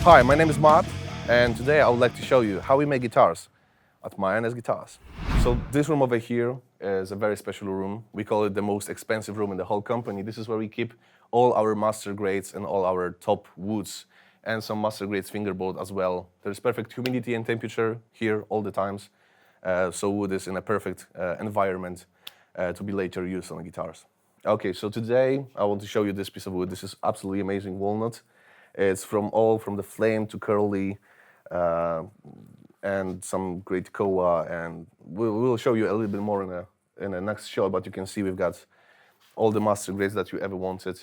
Hi, my name is Matt, and today I would like to show you how we make guitars at Mayones Guitars. So this room over here is a very special room. We call it the most expensive room in the whole company. This is where we keep all our master grades and all our top woods and some master grades fingerboard as well. There's perfect humidity and temperature here all the times, so wood is in a perfect environment to be later used on the guitars. Okay, so today I want to show you this piece of wood. This is absolutely amazing walnut. It's from the flame to curly, and some great koa, and we'll show you a little bit more in the next show. But you can see we've got all the master grades that you ever wanted.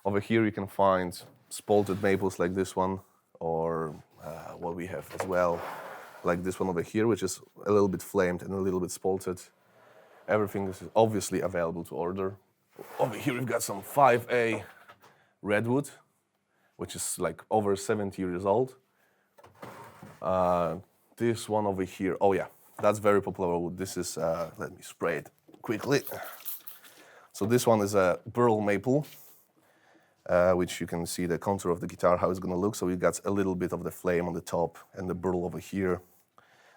Over here you can find spalted maples like this one, or what we have as well, like this one over here, which is a little bit flamed and a little bit spalted. Everything is obviously available to order. Over here we've got some 5A redwood, which is like over 70 years old. This one over here, oh yeah, that's very popular wood. This is, let me spray it quickly. So this one is a burl maple, which you can see the contour of the guitar, how it's gonna look. So we got a little bit of the flame on the top and the burl over here.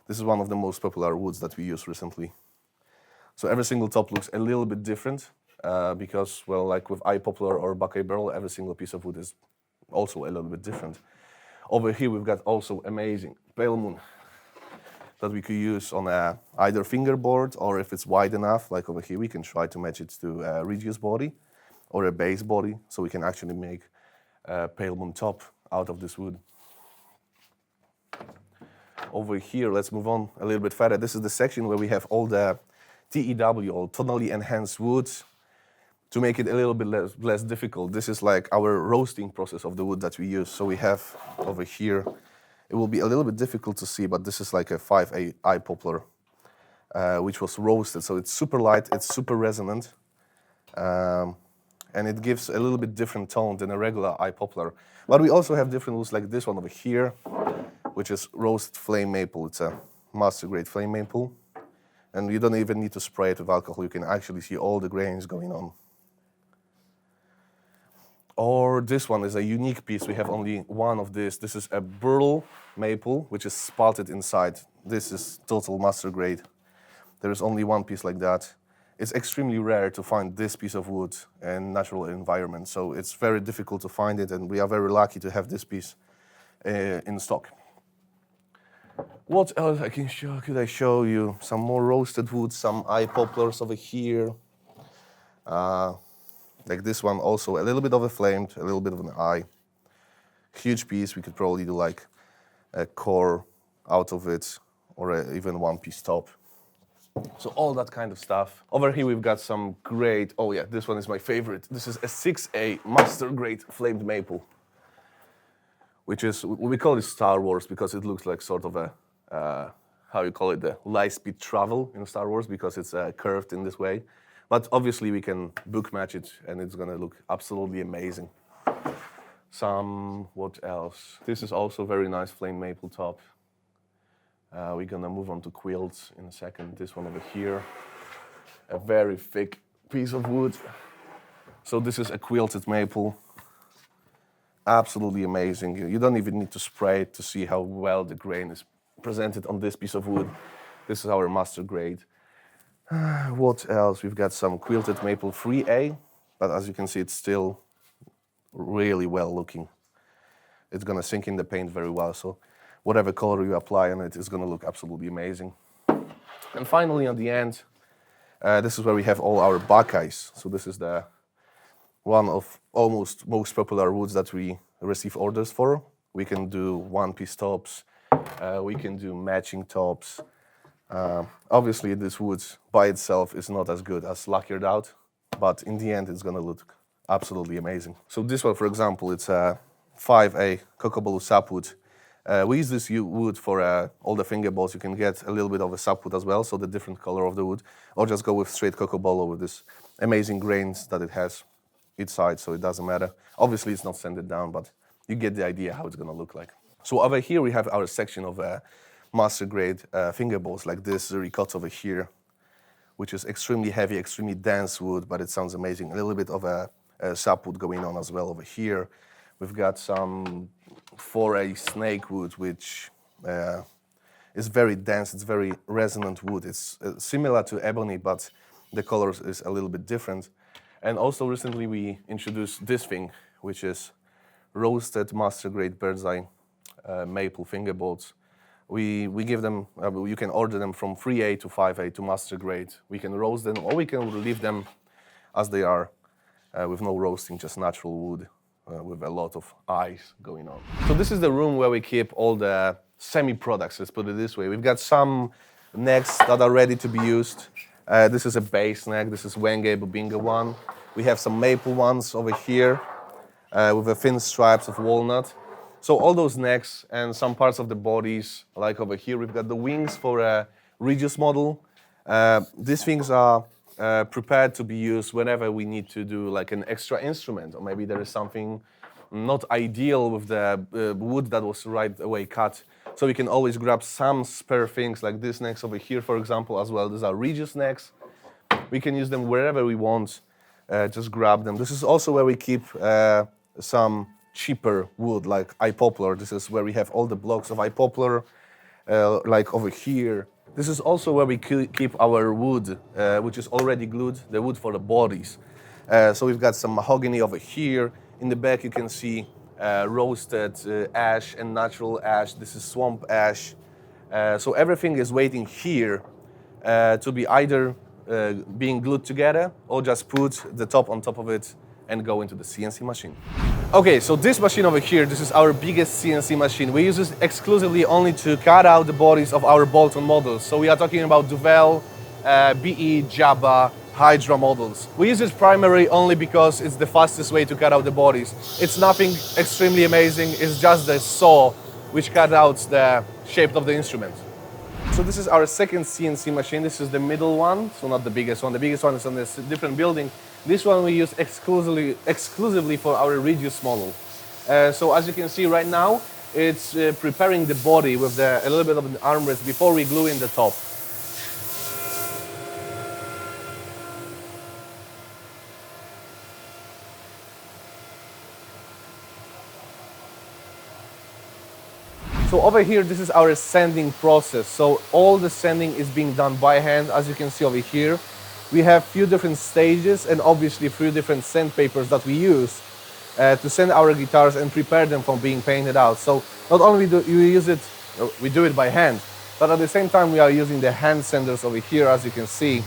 This is one of the most popular woods that we use recently. So every single top looks a little bit different because, well, like with poplar or buckeye burl, every single piece of wood is also a little bit different. Over here we've got also amazing pale moon that we could use on either fingerboard, or if it's wide enough, like over here, we can try to match it to a reduced body or a bass body, so we can actually make a pale moon top out of this wood. Over here, let's move on a little bit further. This is the section where we have all the TEW, or tonally enhanced woods, to make it a little bit less difficult. This is like our roasting process of the wood that we use. So we have over here, it will be a little bit difficult to see, but this is like a 5A poplar, which was roasted. So it's super light, it's super resonant, and it gives a little bit different tone than a regular poplar. But we also have different woods like this one over here, which is roasted flame maple. It's a master grade flame maple. And you don't even need to spray it with alcohol. You can actually see all the grains going on. Or this one is a unique piece. We have only one of this. This is a burl maple, which is spalted inside. This is total master grade. There is only one piece like that. It's extremely rare to find this piece of wood in natural environment, so it's very difficult to find it, and we are very lucky to have this piece in stock. What else I can show? Could I show you some more roasted wood, some poplars over here? Like this one, also a little bit of a flamed, a little bit of an eye. Huge piece. We could probably do like a core out of it, or even one piece top. So all that kind of stuff. Over here we've got some great, oh yeah, this one is my favorite. This is a 6A master grade flamed maple, which is, we call it Star Wars because it looks like sort of a, how you call it, the light speed travel in Star Wars, because it's curved in this way. But obviously we can book match it and it's gonna look absolutely amazing. What else? This is also very nice flame maple top. We're gonna move on to quilts in a second. This one over here, a very thick piece of wood. So this is a quilted maple. Absolutely amazing. You don't even need to spray it to see how well the grain is presented on this piece of wood. This is our master grade. What else? We've got some quilted maple 3A, but as you can see, it's still really well looking. It's gonna sink in the paint very well, so whatever color you apply on it is gonna look absolutely amazing. And finally, at the end, this is where we have all our buckeyes. So this is the one of almost most popular woods that we receive orders for. We can do one-piece tops, we can do matching tops. Obviously, this wood by itself is not as good as lacquered out, but in the end, it's gonna look absolutely amazing. So this one, for example, it's a 5A cocobolo sapwood. We use this wood for all the fingerboards. You can get a little bit of a sapwood as well, so the different color of the wood, or just go with straight cocobolo with this amazing grains that it has each side, so it doesn't matter. Obviously, it's not sanded down, but you get the idea how it's gonna look like. So over here, we have our section of master grade fingerboards like this ricotta over here, which is extremely heavy, extremely dense wood, but it sounds amazing. A little bit of a sapwood going on as well over here. We've got some 4A snake wood, which is very dense. It's very resonant wood. It's similar to ebony, but the color is a little bit different. And also recently we introduced this thing, which is roasted master grade bird's eye maple fingerboards. We give them, you can order them from 3A to 5A to master grade. We can roast them or we can leave them as they are with no roasting, just natural wood with a lot of ice going on. So this is the room where we keep all the semi-products, let's put it this way. We've got some necks that are ready to be used. This is a bass neck, this is Wenge Bubinga one. We have some maple ones over here with the thin stripes of walnut. So all those necks and some parts of the bodies, like over here, we've got the wings for a reduce model. These things are prepared to be used whenever we need to do like an extra instrument, or maybe there is something not ideal with the wood that was right away cut. So we can always grab some spare things like this necks over here, for example, as well. These are reduce necks. We can use them wherever we want, just grab them. This is also where we keep some cheaper wood like poplar. This is where we have all the blocks of poplar, like over here. This is also where we keep our wood, which is already glued, the wood for the bodies. So we've got some mahogany over here. In the back you can see roasted ash and natural ash. This is swamp ash. So everything is waiting here to be either being glued together or just put the top on top of it and go into the CNC machine. Okay, so this machine over here, this is our biggest CNC machine. We use this exclusively only to cut out the bodies of our bolt-on models. So we are talking about Duvel, BE, Jabba, Hydra models. We use it primarily only because it's the fastest way to cut out the bodies. It's nothing extremely amazing, it's just the saw which cut out the shape of the instrument. So this is our second CNC machine. This is the middle one, so not the biggest one. The biggest one is on this different building. This one we use exclusively for our reduce model. So as you can see right now, it's preparing the body with a little bit of an armrest before we glue in the top. So over here, this is our sanding process. So all the sanding is being done by hand, as you can see over here. We have few different stages and obviously few different sandpapers that we use to sand our guitars and prepare them for being painted out. So not only do we do it by hand, but at the same time we are using the hand sanders over here, as you can see.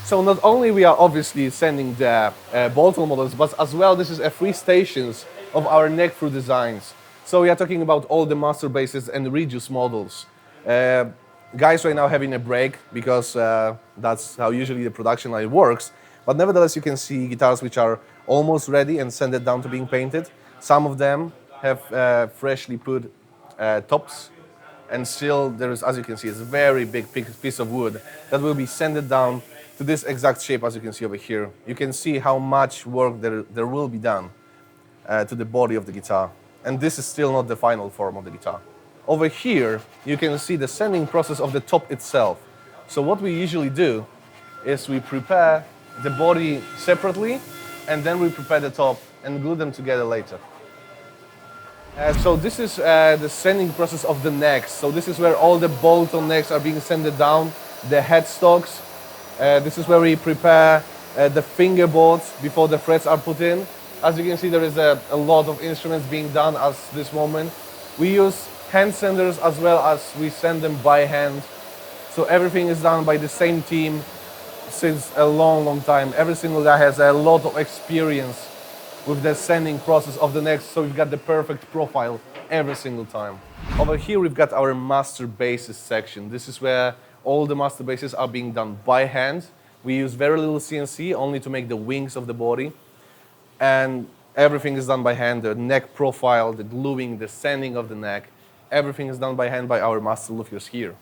So not only we are obviously sanding the bolt-on models, but as well this is 3 stations of our neck-through designs. So we are talking about all the master basses and reduce models. Guys right now having a break because that's how usually the production line works. But nevertheless, you can see guitars which are almost ready and sanded down to being painted. Some of them have freshly put tops, and still there is, as you can see, it's a very big piece of wood that will be sanded down to this exact shape, as you can see over here. You can see how much work there will be done to the body of the guitar. And this is still not the final form of the guitar. Over here, you can see the sanding process of the top itself. So what we usually do is we prepare the body separately, and then we prepare the top and glue them together later. So this is the sanding process of the necks. So this is where all the bolt-on necks are being sanded down, the headstocks. This is where we prepare the fingerboards before the frets are put in. As you can see, there is a lot of instruments being done at this moment. We use hand sanders as well as we sand them by hand. So everything is done by the same team since a long time. Every single guy has a lot of experience with the sanding process of the necks, so we've got the perfect profile every single time. Over here we've got our master basses section. This is where all the master basses are being done by hand. We use very little CNC only to make the wings of the body. And everything is done by hand, the neck profile, the gluing, the sanding of the neck, everything is done by hand by our master luthiers here.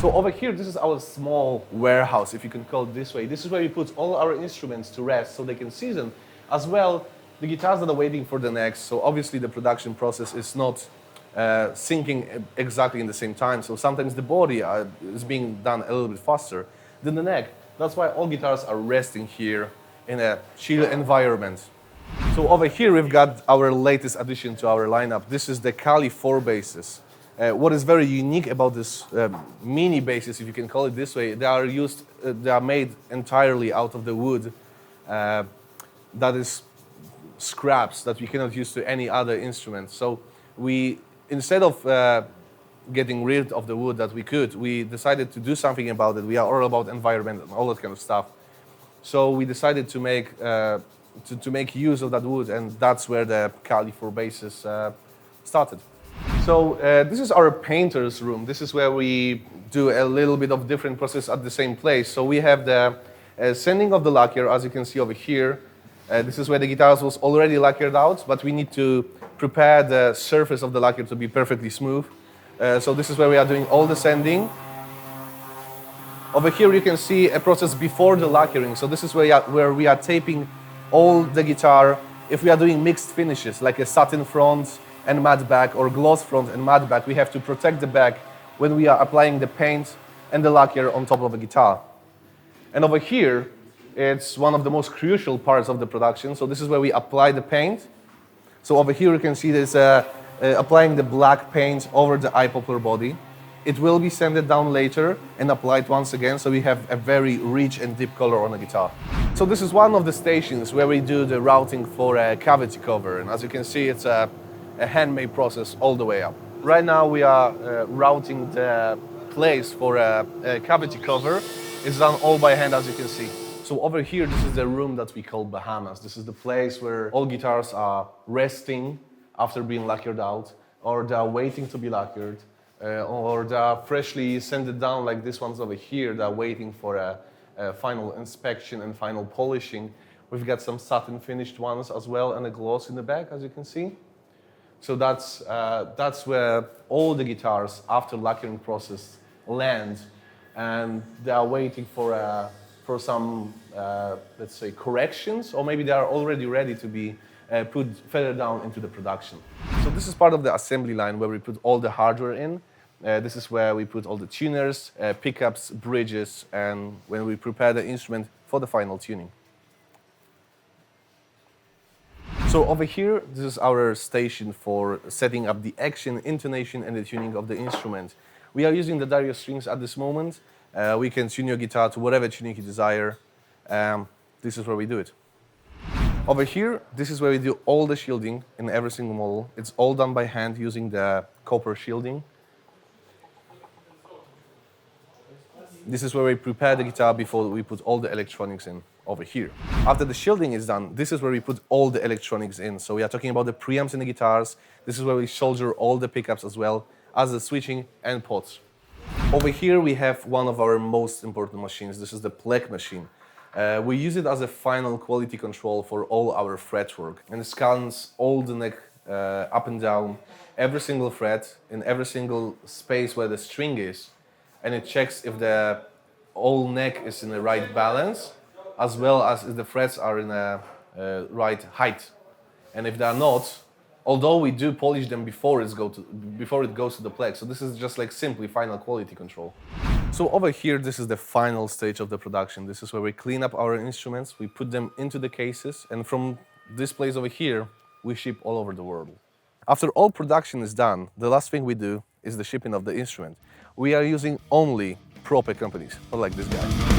So over here, this is our small warehouse, if you can call it this way. This is where we put all our instruments to rest so they can season. As well, the guitars that are waiting for the necks, so obviously the production process is not syncing exactly in the same time. So sometimes the body is being done a little bit faster than the neck. That's why all guitars are resting here in a chill environment. So over here we've got our latest addition to our lineup. This is the Kali 4 basses. What is very unique about this mini basses, if you can call it this way, they are made entirely out of the wood that is scraps that we cannot use to any other instrument. So we, instead of getting rid of the wood that we decided to do something about it. We are all about environment and all that kind of stuff. So we decided to make to make use of that wood, and that's where the Kali 4 basses started. So this is our painter's room. This is where we do a little bit of different process at the same place. So we have the sanding of the lacquer, as you can see over here. This is where the guitars was already lacquered out, but we need to prepare the surface of the lacquer to be perfectly smooth. So this is where we are doing all the sanding. Over here you can see a process before the lacquering. So this is where we are taping all the guitar. If we are doing mixed finishes, like a satin front and matte back, or gloss front and matte back, we have to protect the back when we are applying the paint and the lacquer on top of the guitar. And over here, it's one of the most crucial parts of the production. So this is where we apply the paint. So over here you can see there's applying the black paint over the eye poplar body. It will be sanded down later and applied once again, so we have a very rich and deep color on the guitar. So this is one of the stations where we do the routing for a cavity cover, and as you can see, it's a handmade process all the way up. Right now we are routing the place for a cavity cover. It's done all by hand, as you can see. So over here, this is the room that we call Bahamas. This is the place where all guitars are resting after being lacquered out, or they are waiting to be lacquered, or they are freshly sanded down like this one's over here. They're waiting for a final inspection and final polishing. We've got some satin finished ones as well, and a gloss in the back, as you can see. So that's where all the guitars after lacquering process land, and they are waiting for some, let's say, corrections, or maybe they are already ready to be put further down into the production. So this is part of the assembly line where we put all the hardware in. This is where we put all the tuners, pickups, bridges, and when we prepare the instrument for the final tuning. So over here, this is our station for setting up the action, intonation, and the tuning of the instrument. We are using the Dario strings at this moment. We can tune your guitar to whatever tuning you desire. This is where we do it. Over here, this is where we do all the shielding in every single model. It's all done by hand using the copper shielding. This is where we prepare the guitar before we put all the electronics in, over here. After the shielding is done, this is where we put all the electronics in. So we are talking about the preamps in the guitars. This is where we solder all the pickups as well as the switching and pots. Over here we have one of our most important machines. This is the plec machine. We use it as a final quality control for all our fretwork, and it scans all the neck up and down, every single fret in every single space where the string is, and it checks if the whole neck is in the right balance, as well as if the frets are in a right height. And if they are not, although we do polish them before it goes to the plec, so this is just like simply final quality control. So over here, this is the final stage of the production. This is where we clean up our instruments, we put them into the cases, and from this place over here, we ship all over the world. After all production is done, the last thing we do is the shipping of the instrument. We are using only proper companies, not like this guy.